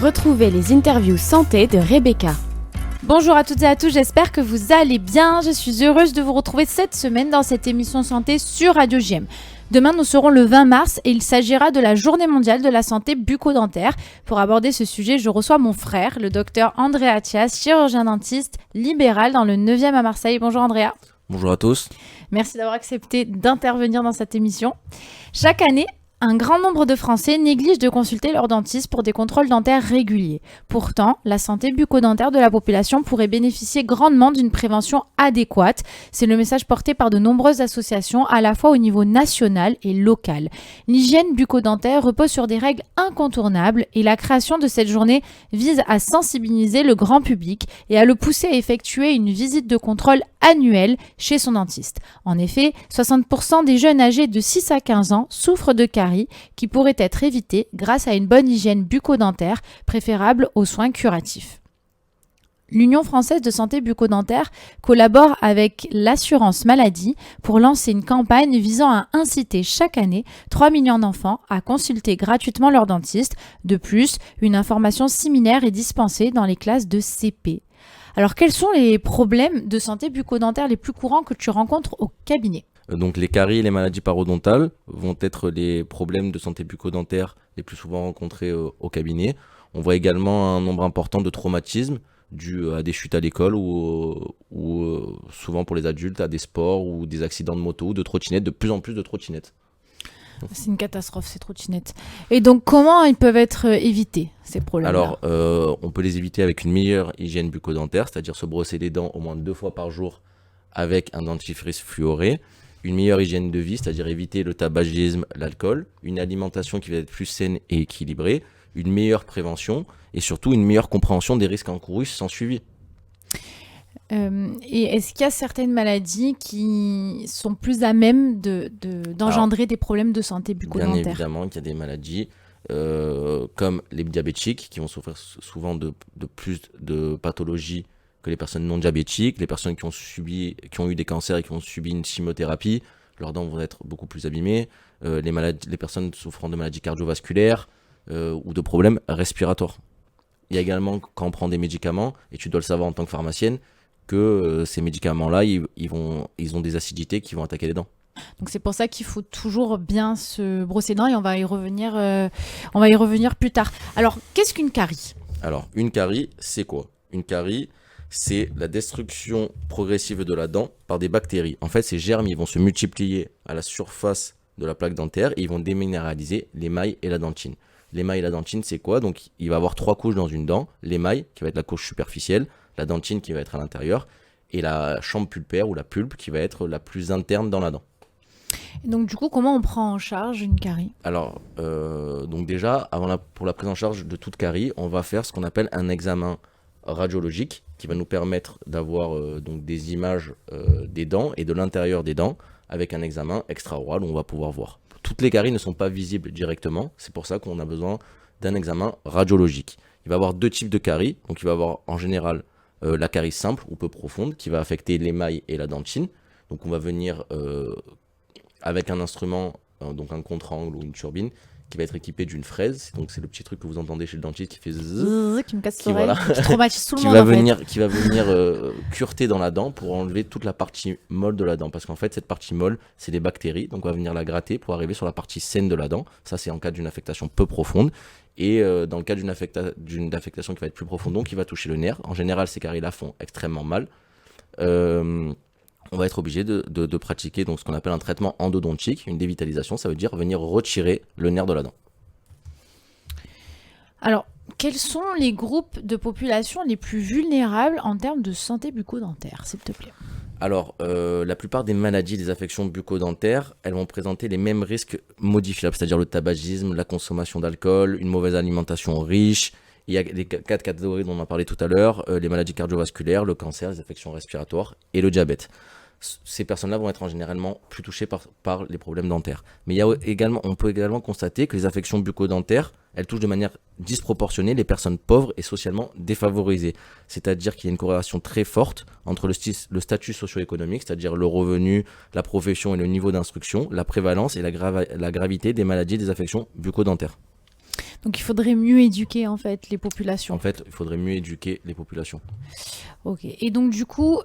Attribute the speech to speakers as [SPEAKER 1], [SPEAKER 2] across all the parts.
[SPEAKER 1] Retrouvez les interviews santé de Rebecca. Bonjour à toutes et à tous, j'espère que vous allez bien. Je suis heureuse de vous retrouver cette semaine dans cette émission santé sur Radio JM. Demain, nous serons le 20 mars et il s'agira de la Journée mondiale de la santé bucco-dentaire. Pour aborder ce sujet, je reçois mon frère, le docteur André Attias, chirurgien dentiste libéral dans le 9e à Marseille. Bonjour Andrea.
[SPEAKER 2] Bonjour à tous.
[SPEAKER 1] Merci d'avoir accepté d'intervenir dans cette émission. Chaque année, un grand nombre de Français négligent de consulter leur dentiste pour des contrôles dentaires réguliers. Pourtant, la santé bucco-dentaire de la population pourrait bénéficier grandement d'une prévention adéquate. C'est le message porté par de nombreuses associations, à la fois au niveau national et local. L'hygiène bucco-dentaire repose sur des règles incontournables et la création de cette journée vise à sensibiliser le grand public et à le pousser à effectuer une visite de contrôle annuelle chez son dentiste. En effet, 60% des jeunes âgés de 6 à 15 ans souffrent de caries qui pourraient être évitées grâce à une bonne hygiène bucco-dentaire préférable aux soins curatifs. L'Union française de santé bucco-dentaire collabore avec l'assurance maladie pour lancer une campagne visant à inciter chaque année 3 millions d'enfants à consulter gratuitement leur dentiste. De plus, une information similaire est dispensée dans les classes de CP. Alors, quels sont les problèmes de santé bucco-dentaire les plus courants que tu rencontres au cabinet ?
[SPEAKER 2] Donc les caries et les maladies parodontales vont être les problèmes de santé bucco-dentaire les plus souvent rencontrés au cabinet. On voit également un nombre important de traumatismes dus à des chutes à l'école ou souvent pour les adultes à des sports ou des accidents de moto ou de trottinettes, de plus en plus de trottinettes.
[SPEAKER 1] C'est une catastrophe ces trottinettes. Et donc comment ils peuvent être évités ces problèmes-là ?
[SPEAKER 2] Alors on peut les éviter avec une meilleure hygiène bucco-dentaire, c'est-à-dire se brosser les dents au moins 2 fois par jour avec un dentifrice fluoré. Une meilleure hygiène de vie, c'est-à-dire éviter le tabagisme, l'alcool, une alimentation qui va être plus saine et équilibrée, une meilleure prévention et surtout une meilleure compréhension des risques encourus sans suivi.
[SPEAKER 1] Et est-ce qu'il y a certaines maladies qui sont plus à même d'engendrer des problèmes de santé bucco-dentaire ?
[SPEAKER 2] Bien évidemment qu'il y a des maladies comme les diabétiques qui vont souffrir souvent de plus de pathologies que les personnes non diabétiques, les personnes qui ont eu des cancers et qui ont subi une chimiothérapie, leurs dents vont être beaucoup plus abîmées, les personnes souffrant de maladies cardiovasculaires ou de problèmes respiratoires. Il y a également, quand on prend des médicaments, et tu dois le savoir en tant que pharmacienne, que ces médicaments-là, ils ont des acidités qui vont attaquer les dents.
[SPEAKER 1] Donc c'est pour ça qu'il faut toujours bien se brosser les dents et on va y revenir plus tard. Alors, qu'est-ce qu'une carie ?
[SPEAKER 2] Alors, une carie, c'est quoi ? Une carie, c'est la destruction progressive de la dent par des bactéries. En fait, ces germes, ils vont se multiplier à la surface de la plaque dentaire et ils vont déminéraliser l'émail et la dentine. L'émail et la dentine, c'est quoi ? Donc, il va y avoir 3 couches dans une dent. L'émail, qui va être la couche superficielle, la dentine, qui va être à l'intérieur, et la chambre pulpaire ou la pulpe, qui va être la plus interne dans la dent.
[SPEAKER 1] Et donc, du coup, comment on prend en charge une carie ?
[SPEAKER 2] Alors, donc déjà, pour la prise en charge de toute carie, on va faire ce qu'on appelle un examen radiologique qui va nous permettre d'avoir donc des images des dents et de l'intérieur des dents avec un examen extra-oral où on va pouvoir voir. Toutes les caries ne sont pas visibles directement, c'est pour ça qu'on a besoin d'un examen radiologique. Il va y avoir 2 types de caries, donc il va y avoir en général la carie simple ou peu profonde qui va affecter l'émail et la dentine. Donc on va venir avec un instrument, donc un contre-angle ou une turbine, qui va être équipé d'une fraise, donc c'est le petit truc que vous entendez chez le dentiste qui fait zzzz,
[SPEAKER 1] qui me casse l'oreille, qui traumatise tout le monde
[SPEAKER 2] qui va venir cureter dans la dent pour enlever toute la partie molle de la dent, parce qu'en fait cette partie molle c'est des bactéries, donc on va venir la gratter pour arriver sur la partie saine de la dent. Ça c'est en cas d'une affectation peu profonde, et dans le cas d'une affectation qui va être plus profonde, donc qui va toucher le nerf. En général ces caries là font extrêmement mal. On va être obligé de pratiquer donc ce qu'on appelle un traitement endodontique, une dévitalisation, ça veut dire venir retirer le nerf de la dent.
[SPEAKER 1] Alors, quels sont les groupes de population les plus vulnérables en termes de santé bucco-dentaire, s'il te plaît ?
[SPEAKER 2] Alors, la plupart des maladies, des affections bucco-dentaires, elles vont présenter les mêmes risques modifiables, c'est-à-dire le tabagisme, la consommation d'alcool, une mauvaise alimentation riche. Il y a les 4 catégories dont on a parlé tout à l'heure, les maladies cardiovasculaires, le cancer, les affections respiratoires et le diabète. Ces personnes-là vont être généralement plus touchées par les problèmes dentaires. Mais on peut également constater que les affections bucco-dentaires, elles touchent de manière disproportionnée les personnes pauvres et socialement défavorisées. C'est-à-dire qu'il y a une corrélation très forte entre le statut socio-économique, c'est-à-dire le revenu, la profession et le niveau d'instruction, la prévalence et la gravité des maladies et des affections bucco-dentaires.
[SPEAKER 1] Donc il faudrait mieux éduquer en fait les populations.
[SPEAKER 2] En fait, il faudrait mieux éduquer les populations.
[SPEAKER 1] Ok. Et donc du coup,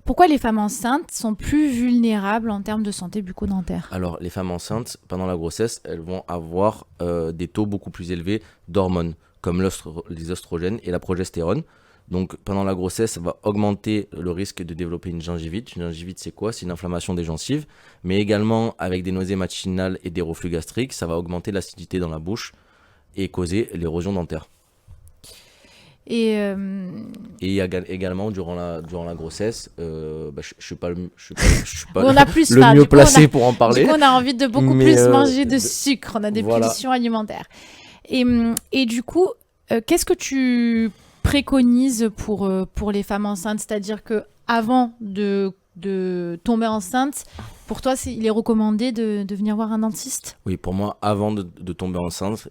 [SPEAKER 1] pourquoi les femmes enceintes sont plus vulnérables en termes de santé bucco-dentaire?
[SPEAKER 2] Alors, les femmes enceintes, pendant la grossesse, elles vont avoir des taux beaucoup plus élevés d'hormones, comme les oestrogènes et la progestérone. Donc, pendant la grossesse, ça va augmenter le risque de développer une gingivite. Une gingivite, c'est quoi? C'est une inflammation des gencives, mais également avec des nausées matinales et des reflux gastriques, ça va augmenter l'acidité dans la bouche et causer l'érosion dentaire.
[SPEAKER 1] Et
[SPEAKER 2] Et il y a également, durant la grossesse, je suis pas je suis pas
[SPEAKER 1] on a plus
[SPEAKER 2] le
[SPEAKER 1] faim.
[SPEAKER 2] mieux
[SPEAKER 1] Du coup, on a-
[SPEAKER 2] placé pour en parler.
[SPEAKER 1] Du coup, on a envie de beaucoup
[SPEAKER 2] Mais,
[SPEAKER 1] plus manger de sucre. On a des
[SPEAKER 2] voilà.
[SPEAKER 1] pulsions alimentaires. Et du coup, qu'est-ce que tu préconises pour les femmes enceintes? C'est-à-dire que avant de tomber enceinte, pour toi, il est recommandé de venir voir un dentiste?
[SPEAKER 2] Oui, pour moi, avant de tomber enceinte,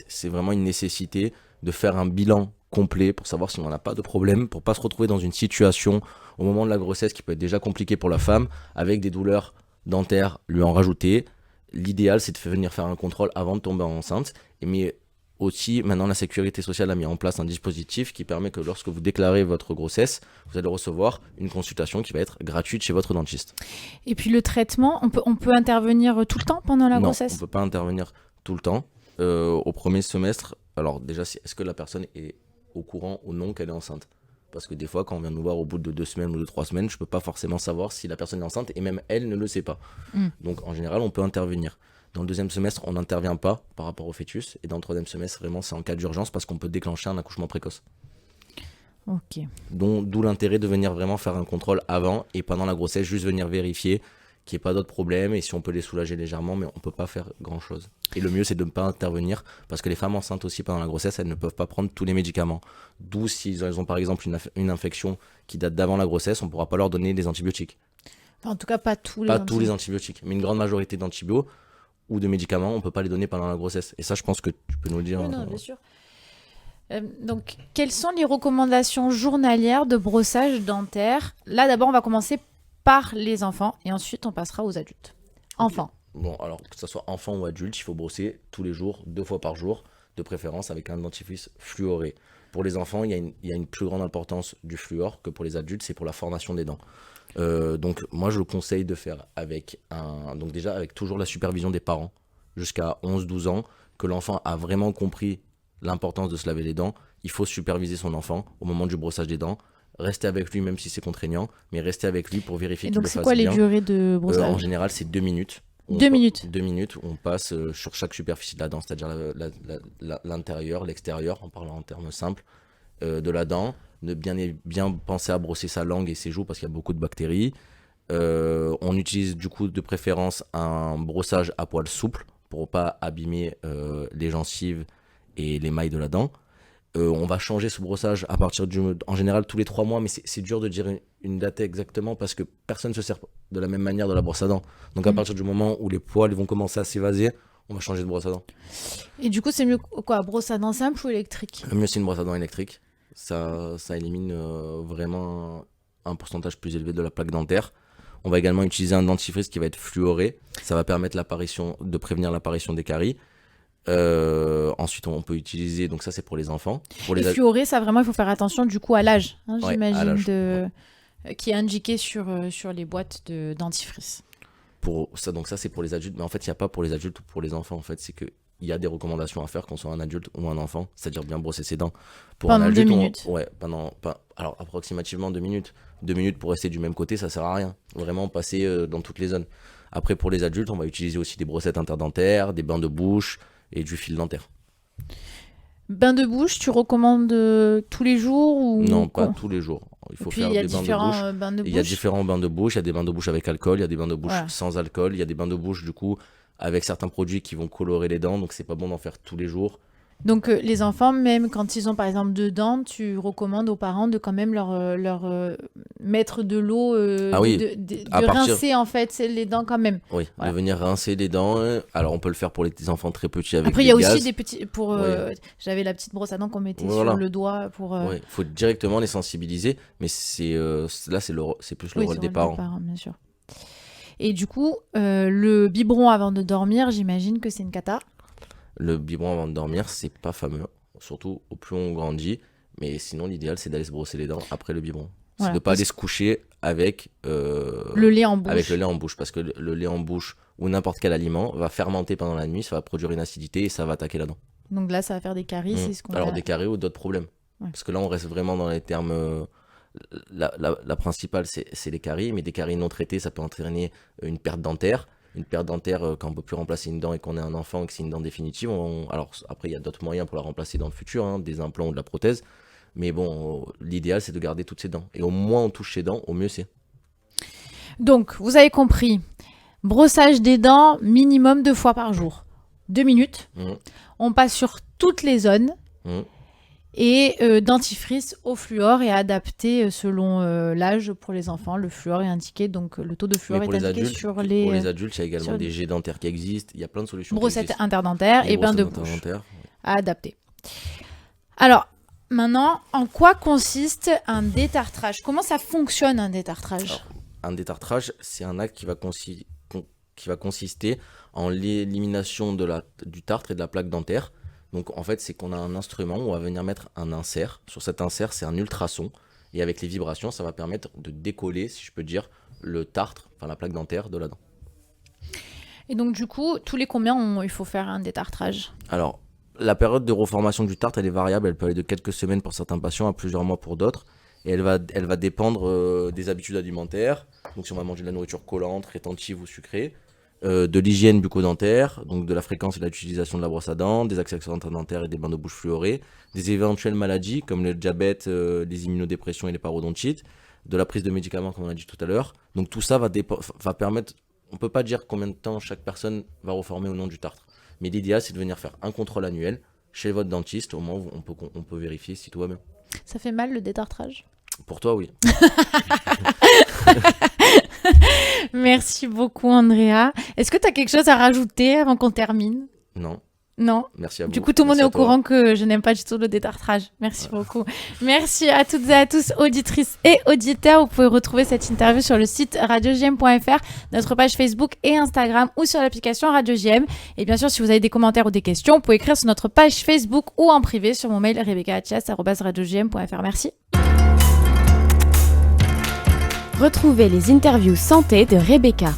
[SPEAKER 2] c'est vraiment une nécessité de faire un bilan complet pour savoir si on n'a pas de problème, pour pas se retrouver dans une situation au moment de la grossesse qui peut être déjà compliquée pour la femme, avec des douleurs dentaires lui en rajouter. L'idéal, c'est de venir faire un contrôle avant de tomber enceinte. Mais aussi, maintenant, la sécurité sociale a mis en place un dispositif qui permet que lorsque vous déclarez votre grossesse, vous allez recevoir une consultation qui va être gratuite chez votre dentiste.
[SPEAKER 1] Et puis le traitement, on peut intervenir tout le temps pendant la
[SPEAKER 2] Non, on
[SPEAKER 1] grossesse?
[SPEAKER 2] ne peut pas intervenir tout le temps. Au premier semestre, alors déjà, est-ce que la personne est au courant ou non qu'elle est enceinte? Parce que des fois, quand on vient nous voir au bout de 2 semaines ou de 3 semaines, je ne peux pas forcément savoir si la personne est enceinte et même elle ne le sait pas. Donc en général, on peut intervenir. Dans le deuxième semestre, on n'intervient pas par rapport au fœtus. Et dans le troisième semestre, vraiment, c'est en cas d'urgence parce qu'on peut déclencher un accouchement précoce.
[SPEAKER 1] Ok.
[SPEAKER 2] D'où l'intérêt de venir vraiment faire un contrôle avant et pendant la grossesse, juste venir vérifier qu'il n'y ait pas d'autres problèmes et si on peut les soulager légèrement, mais on ne peut pas faire grand-chose. Et le mieux, c'est de ne pas intervenir parce que les femmes enceintes aussi, pendant la grossesse, elles ne peuvent pas prendre tous les médicaments. D'où, si elles ont par exemple une infection qui date d'avant la grossesse, on ne pourra pas leur donner des antibiotiques.
[SPEAKER 1] Enfin, en tout cas, pas tous les
[SPEAKER 2] Pas tous les antibiotiques, mais une grande majorité d'antibiotiques ou de médicaments, on ne peut pas les donner pendant la grossesse. Et ça, je pense que tu peux nous le dire.
[SPEAKER 1] Oui, non, bien sûr. Donc, quelles sont les recommandations journalières de brossage dentaire? Là, d'abord, on va commencer par les enfants et ensuite, on passera aux adultes. Enfants.
[SPEAKER 2] Bon, alors que ce soit enfant ou adulte, il faut brosser tous les jours, 2 fois par jour, de préférence avec un dentifrice fluoré. Pour les enfants, il y a une plus grande importance du fluor que pour les adultes, c'est pour la formation des dents. Donc moi je le conseille de faire avec donc déjà avec toujours la supervision des parents jusqu'à 11-12 ans, que l'enfant a vraiment compris l'importance de se laver les dents. Il faut superviser son enfant au moment du brossage des dents, rester avec lui même si c'est contraignant, mais rester avec lui pour vérifier
[SPEAKER 1] Et
[SPEAKER 2] qu'il
[SPEAKER 1] donc,
[SPEAKER 2] le
[SPEAKER 1] c'est
[SPEAKER 2] fasse
[SPEAKER 1] quoi les
[SPEAKER 2] bien.
[SPEAKER 1] durées de brossage?
[SPEAKER 2] En général, c'est 2 minutes.
[SPEAKER 1] 2 minutes.
[SPEAKER 2] 2 minutes, on passe sur chaque superficie de la dent, c'est-à-dire l'intérieur, l'extérieur, en parlant en termes simples, de la dent. De bien penser à brosser sa langue et ses joues parce qu'il y a beaucoup de bactéries. On utilise du coup de préférence un brossage à poils souples pour pas abîmer les gencives et les mailles de la dent. On va changer ce brossage à partir en général tous les 3 mois, mais c'est dur de dire une date exactement parce que personne ne se sert de la même manière de la brosse à dents. Donc à partir du moment où les poils vont commencer à s'évaser, on va changer de brosse à dents.
[SPEAKER 1] Et du coup, c'est mieux quoi, brosse à dents simple ou électrique?
[SPEAKER 2] Le mieux c'est une brosse à dents électrique. Ça élimine vraiment un pourcentage plus élevé de la plaque dentaire. On va également utiliser un dentifrice qui va être fluoré. Ça va permettre de prévenir l'apparition des caries. Ensuite, on peut utiliser, donc ça c'est pour les enfants.
[SPEAKER 1] Et fluoré, ça vraiment, il faut faire attention du coup à l'âge, hein,
[SPEAKER 2] Ouais,
[SPEAKER 1] j'imagine,
[SPEAKER 2] à l'âge,
[SPEAKER 1] qui est indiqué sur les boîtes de dentifrice.
[SPEAKER 2] Donc ça c'est pour les adultes, mais en fait il n'y a pas pour les adultes ou pour les enfants. En fait, c'est qu'il y a des recommandations à faire qu'on soit un adulte ou un enfant, c'est-à-dire bien brosser ses dents. Pour
[SPEAKER 1] Pendant
[SPEAKER 2] un adulte,
[SPEAKER 1] 2 minutes.
[SPEAKER 2] Alors approximativement 2 minutes. 2 minutes pour rester du même côté, ça sert à rien. Vraiment passer dans toutes les zones. Après pour les adultes, on va utiliser aussi des brossettes interdentaires, des bains de bouche et du fil dentaire.
[SPEAKER 1] Bain de bouche, tu recommandes tous les jours ou
[SPEAKER 2] Non, pas
[SPEAKER 1] quoi?
[SPEAKER 2] tous les jours. Il faut
[SPEAKER 1] Puis
[SPEAKER 2] faire
[SPEAKER 1] il y a
[SPEAKER 2] des bains de
[SPEAKER 1] différents
[SPEAKER 2] bouche.
[SPEAKER 1] bains de bouche.
[SPEAKER 2] Il y a différents bains de bouche. Il y a des bains de bouche avec alcool, il y a des bains de bouche
[SPEAKER 1] Voilà.
[SPEAKER 2] sans alcool, il y a des bains de bouche du coup avec certains produits qui vont colorer les dents, donc c'est pas bon d'en faire tous les jours.
[SPEAKER 1] Donc les enfants, même quand ils ont par exemple 2 dents, tu recommandes aux parents de quand même leur mettre de l'eau,
[SPEAKER 2] Ah oui,
[SPEAKER 1] de
[SPEAKER 2] à partir-
[SPEAKER 1] rincer en fait les dents quand même.
[SPEAKER 2] Oui,
[SPEAKER 1] Voilà.
[SPEAKER 2] de venir rincer les dents. Alors on peut le faire pour les petits enfants très petits avec
[SPEAKER 1] Après il
[SPEAKER 2] des
[SPEAKER 1] y a
[SPEAKER 2] gaz.
[SPEAKER 1] aussi des petits j'avais la petite brosse à dents qu'on mettait
[SPEAKER 2] Voilà.
[SPEAKER 1] sur le doigt pour
[SPEAKER 2] Il faut directement les sensibiliser, mais c'est plus le
[SPEAKER 1] oui,
[SPEAKER 2] rôle
[SPEAKER 1] c'est
[SPEAKER 2] des
[SPEAKER 1] le
[SPEAKER 2] parents.
[SPEAKER 1] bien sûr. Et du coup, le biberon avant de dormir, j'imagine que c'est une cata.
[SPEAKER 2] Le biberon avant de dormir, c'est pas fameux, surtout au plus on grandit. Mais sinon, l'idéal, c'est d'aller se brosser les dents après le biberon.
[SPEAKER 1] Voilà,
[SPEAKER 2] C'est de ne pas aller se coucher avec
[SPEAKER 1] le lait en bouche.
[SPEAKER 2] avec le lait en bouche. Parce que le lait en bouche ou n'importe quel aliment va fermenter pendant la nuit, ça va produire une acidité et ça va attaquer la dent.
[SPEAKER 1] Donc là, ça va faire des caries. C'est ce qu'on
[SPEAKER 2] Alors
[SPEAKER 1] a...
[SPEAKER 2] des caries ou d'autres problèmes.
[SPEAKER 1] Ouais.
[SPEAKER 2] Parce que là, on reste vraiment dans les termes... la principale, c'est les caries. Mais des caries non traitées, ça peut entraîner une perte dentaire. Une perte dentaire, quand on ne peut plus remplacer une dent et qu'on est un enfant et que c'est une dent définitive. Alors après, il y a d'autres moyens pour la remplacer dans le futur, hein, des implants ou de la prothèse. Mais bon, l'idéal, c'est de garder toutes ses dents. Et au moins on touche ses dents, au mieux c'est.
[SPEAKER 1] Donc, vous avez compris. Brossage des dents, minimum 2 fois par jour. 2 minutes. On passe sur toutes les zones. Et dentifrice au fluor est adapté selon l'âge pour les enfants. Le fluor est indiqué, donc le taux de fluor est indiqué sur les...
[SPEAKER 2] Pour les adultes, il y a également des jets dentaires qui existent. Il y a plein de solutions.
[SPEAKER 1] Brossettes interdentaires et bains de bouche à adapter. Alors, maintenant, en quoi consiste un détartrage ? Comment ça fonctionne un détartrage ?
[SPEAKER 2] Alors, un détartrage, c'est un acte qui va consister en l'élimination du tartre et de la plaque dentaire. Donc en fait, c'est qu'on a un instrument où on va venir mettre un insert. Sur cet insert, c'est un ultrason. Et avec les vibrations, ça va permettre de décoller, si je peux dire, le tartre, enfin la plaque dentaire de la dent.
[SPEAKER 1] Et donc du coup, tous les combien il faut faire un détartrage ?
[SPEAKER 2] Alors, la période de reformation du tartre, elle est variable. Elle peut aller de quelques semaines pour certains patients à plusieurs mois pour d'autres. Et elle va dépendre des habitudes alimentaires. Donc si on va manger de la nourriture collante, rétentive ou sucrée. De l'hygiène bucco-dentaire, donc de la fréquence et de l'utilisation de la brosse à dents, des accessoires dentaires et des bains de bouche fluorés, des éventuelles maladies comme le diabète, les immunodépressions et les parodontites, de la prise de médicaments comme on a dit tout à l'heure. Donc tout ça va permettre, on ne peut pas dire combien de temps chaque personne va reformer au nom du tartre. Mais l'idéal, c'est de venir faire un contrôle annuel chez votre dentiste, au moins on peut vérifier si tout va bien.
[SPEAKER 1] Ça fait mal le détartrage ?
[SPEAKER 2] Pour toi, oui.
[SPEAKER 1] Merci beaucoup, Andrea. Est-ce que tu as quelque chose à rajouter avant qu'on termine ?
[SPEAKER 2] Non.
[SPEAKER 1] Non ?
[SPEAKER 2] Merci à vous.
[SPEAKER 1] Du coup, tout le monde est au
[SPEAKER 2] toi.
[SPEAKER 1] courant que je n'aime pas du tout le détartrage. Merci beaucoup. Merci à toutes et à tous, auditrices et auditeurs. Vous pouvez retrouver cette interview sur le site radiojm.fr, notre page Facebook et Instagram ou sur l'application RadioJM. Et bien sûr, si vous avez des commentaires ou des questions, vous pouvez écrire sur notre page Facebook ou en privé sur mon mail rebecca@radiojm.fr. Merci.
[SPEAKER 3] Retrouvez les interviews santé de Rebecca.